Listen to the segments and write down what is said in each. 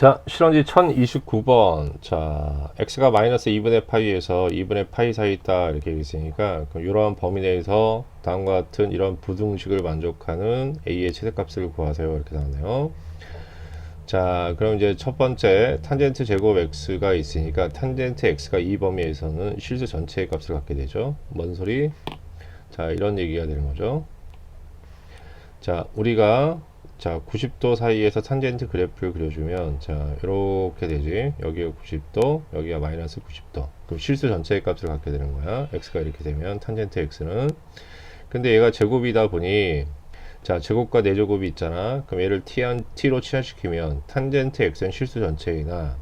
자, 실험지 1029번. 자, x가 마이너스 2분의 파이에서 2분의 파이 사이 있다. 이렇게 되어 있으니까, 그럼 이러한 범위 내에서 다음과 같은 이런 부등식을 만족하는 a의 최대값을 구하세요. 이렇게 나오네요. 자, 그럼 이제 첫 번째, 탄젠트 제곱 x가 있으니까, 탄젠트 x가 이 범위에서는 실수 전체의 값을 갖게 되죠. 뭔 소리? 자, 이런 얘기가 되는 거죠. 자, 우리가 90도 사이에서 탄젠트 그래프를 그려주면 이렇게 되지. 여기가 90도, 여기가 마이너스 90도. 그럼 실수 전체의 값을 갖게 되는 거야. x가 이렇게 되면 탄젠트 x는. 근데 얘가 제곱이다 보니 제곱과 4제곱이 있잖아. 그럼 얘를 t로 치환시키면 탄젠트 x는 실수 전체이나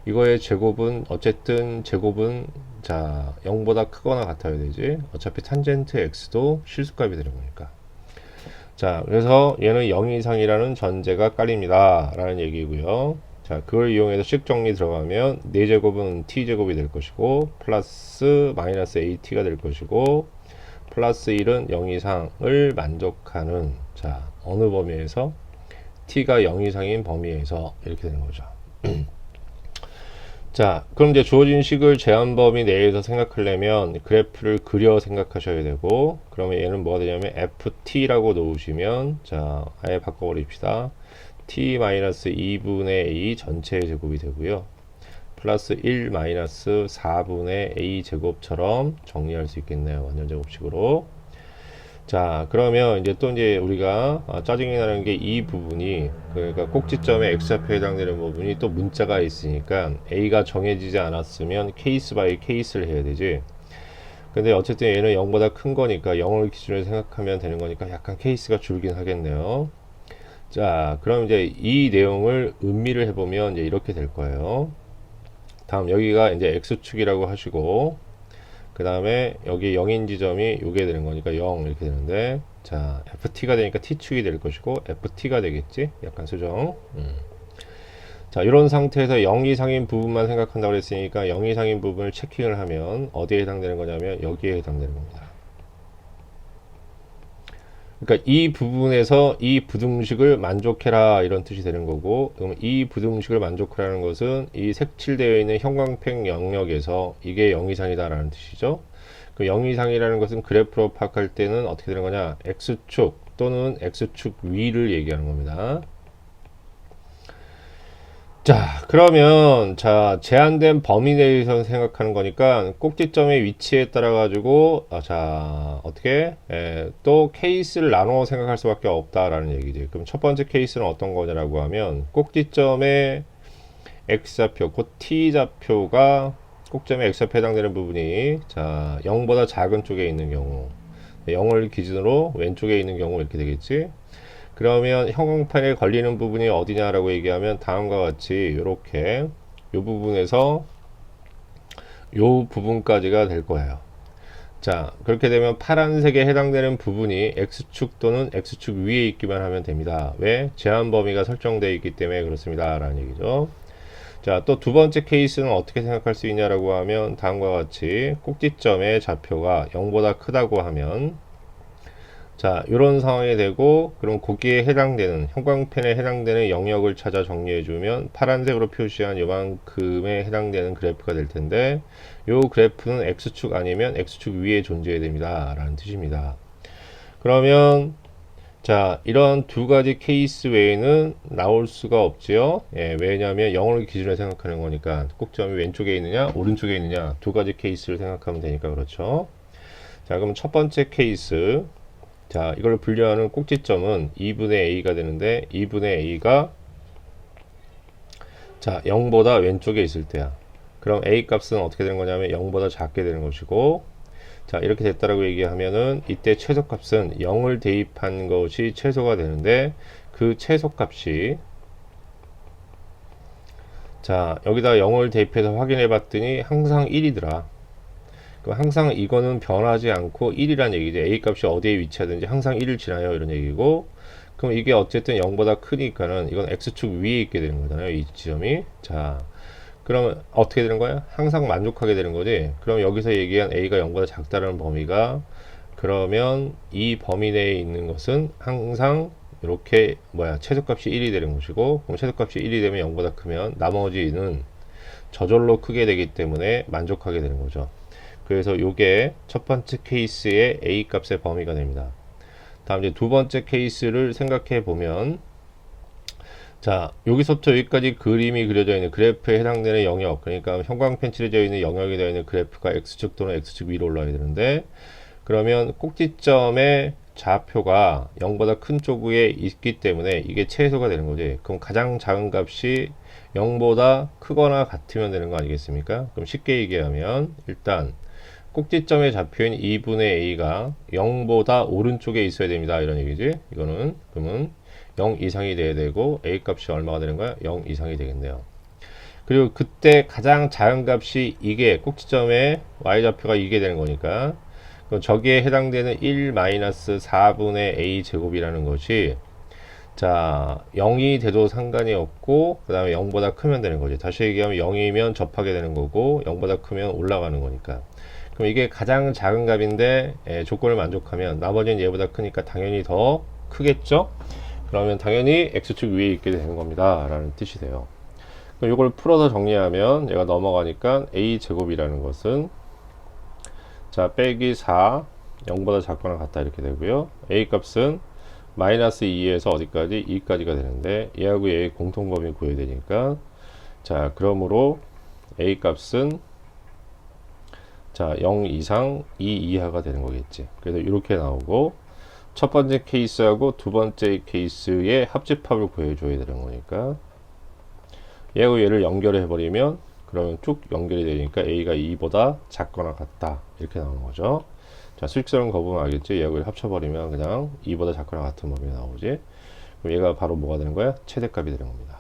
이거의 제곱은 어쨌든 제곱은 0보다 크거나 같아야 되지. 어차피 탄젠트 x도 실수값이 되는 거니까. 그래서 얘는 0 이상이라는 전제가 깔립니다. 라는 얘기고요. 그걸 이용해서 식 정리 들어가면 4제곱은 t제곱이 될 것이고, 플러스 마이너스 at가 될 것이고, 플러스 1은 0 이상을 만족하는, 어느 범위에서? t가 0 이상인 범위에서 이렇게 되는 거죠. 그럼 이제 주어진 식을 제한 범위 내에서 생각하려면 그래프를 그려 생각하셔야 되고, 그러면 얘는 뭐가 되냐면 ft라고 놓으시면, 아예 바꿔버립시다. t-2분의 a 전체의 제곱이 되고요. 플러스 1 마이너스 4분의 a 제곱처럼 정리할 수 있겠네요. 완전 제곱식으로. 그러면 이제 우리가 짜증이 나는 게 이 부분이, 그러니까 꼭지점에 x좌표에 해당되는 부분이 또 문자가 있으니까 a가 정해지지 않았으면 케이스 바이 케이스를 해야 되지. 근데 어쨌든 얘는 0보다 큰 거니까 0을 기준으로 생각하면 되는 거니까 약간 케이스가 줄긴 하겠네요. 그럼 이제 이 내용을 음미를 해보면 이제 이렇게 될 거예요. 다음 여기가 이제 x축이라고 하시고, 그 다음에 여기 0인 지점이 요게 되는 거니까 0 이렇게 되는데, ft가 되니까 t축이 될 것이고 ft가 되겠지. 약간 수정. 이런 상태에서 0 이상인 부분만 생각한다고 그랬으니까 0 이상인 부분을 체킹을 하면 어디에 해당되는 거냐면 여기에 해당되는 겁니다. 그러니까 이 부분에서 이 부등식을 만족해라 이런 뜻이 되는 거고, 그럼 이 부등식을 만족하라는 것은 이 색칠되어 있는 형광펜 영역에서 이게 0 이상이다 라는 뜻이죠. 그 0 이상이라는 것은 그래프로 파악할 때는 어떻게 되는 거냐, x축 또는 x축 위를 얘기하는 겁니다. 그러면 제한된 범위 내에서 생각하는 거니까 꼭지점의 위치에 따라 가지고 어떻게 또 케이스를 나눠 생각할 수밖에 없다라는 얘기죠. 그럼 첫 번째 케이스는 어떤 거냐라고 하면 꼭지점의 x좌표, 곧 t좌표가 꼭지점의 x좌표에 해당되는 부분이 0보다 작은 쪽에 있는 경우, 0을 기준으로 왼쪽에 있는 경우 이렇게 되겠지. 그러면 형광펜에 걸리는 부분이 어디냐라고 얘기하면 다음과 같이 이렇게 이 부분에서 이 부분까지가 될 거예요. 그렇게 되면 파란색에 해당되는 부분이 x축 또는 x축 위에 있기만 하면 됩니다. 왜? 제한 범위가 설정되어 있기 때문에 그렇습니다 라는 얘기죠. 또 두 번째 케이스는 어떻게 생각할 수 있냐라고 하면 다음과 같이 꼭지점의 좌표가 0보다 크다고 하면 이런 상황이 되고, 그럼 거기에 해당되는 형광펜에 해당되는 영역을 찾아 정리해주면 파란색으로 표시한 요만큼에 해당되는 그래프가 될 텐데, 요 그래프는 x축 아니면 x축 위에 존재해야 됩니다 라는 뜻입니다. 그러면 이런 두 가지 케이스 외에는 나올 수가 없지요. 왜냐하면 0을 기준으로 생각하는 거니까 꼭지점이 왼쪽에 있느냐 오른쪽에 있느냐 두 가지 케이스를 생각하면 되니까 그렇죠. 그럼 첫 번째 케이스, 이걸 분류하는 꼭지점은 2분의 a가 되는데, 2분의 a가 0보다 왼쪽에 있을 때야. 그럼 a 값은 어떻게 되는 거냐면 0보다 작게 되는 것이고, 이렇게 됐다라고 얘기하면은 이때 최소값은 0을 대입한 것이 최소가 되는데, 그 최소값이 여기다 0을 대입해서 확인해 봤더니 항상 1이더라. 그럼 항상 이거는 변하지 않고 1이란 얘기죠. a 값이 어디에 위치하든지 항상 1을 지나요 이런 얘기고, 그럼 이게 어쨌든 0보다 크니까는 이건 x축 위에 있게 되는 거잖아요, 이 지점이. 그러면 어떻게 되는 거야? 항상 만족하게 되는 거지. 그럼 여기서 얘기한 a가 0보다 작다는 범위가, 그러면 이 범위 내에 있는 것은 항상 이렇게 최소값이 1이 되는 것이고, 그럼 최소값이 1이 되면 0보다 크면 나머지는 저절로 크게 되기 때문에 만족하게 되는 거죠. 그래서 이게 첫 번째 케이스의 A 값의 범위가 됩니다. 다음 이제 두 번째 케이스를 생각해 보면, 자, 여기서부터 여기까지 그림이 그려져 있는 그래프에 해당되는 영역, 그러니까 형광펜 칠해져 있는 영역이 되어 있는 그래프가 X축 또는 X축 위로 올라야 되는데, 그러면 꼭지점의 좌표가 0보다 큰 쪽에 있기 때문에 이게 최소가 되는 거지. 그럼 가장 작은 값이 0보다 크거나 같으면 되는 거 아니겠습니까? 그럼 쉽게 얘기하면 일단 꼭지점의 좌표인 2분의 a가 0보다 오른쪽에 있어야 됩니다. 이런 얘기지. 이거는 그러면 0 이상이 돼야 되고 a 값이 얼마가 되는 거야? 0 이상이 되겠네요. 그리고 그때 가장 작은 값이 이게 꼭지점의 y좌표가 이게 되는 거니까, 그럼 저기에 해당되는 1-4분의 a 제곱이라는 것이, 자, 0이 돼도 상관이 없고 그 다음에 0보다 크면 되는 거지. 다시 얘기하면 0이면 접하게 되는 거고 0보다 크면 올라가는 거니까. 그럼 이게 가장 작은 값인데 조건을 만족하면 나머지는 얘보다 크니까 당연히 더 크겠죠. 그러면 당연히 x축 위에 있게 되는 겁니다 라는 뜻이 돼요. 그럼 이걸 풀어서 정리하면 얘가 넘어가니까 a 제곱이라는 것은, 자, 빼기 4 0보다 작거나 같다 이렇게 되고요. a 값은 마이너스 2에서 어디까지? 2까지가 되는데 얘하고 얘의 공통범위 구해야 되니까, 자, 그러므로 a 값은, 자, 0 이상 2 이하가 되는 거겠지. 그래서 이렇게 나오고, 첫 번째 케이스하고 두 번째 케이스의 합집합을 구해줘야 되는 거니까, 얘하고 얘를 연결해 버리면 그러면 쭉 연결이 되니까 a가 2보다 작거나 같다 이렇게 나오는 거죠. 자, 수직선을 거보면 알겠지? 얘하고 얘를 합쳐버리면 그냥 2보다 작거나 같은 범위가 나오지. 그럼 얘가 바로 뭐가 되는 거야? 최대값이 되는 겁니다.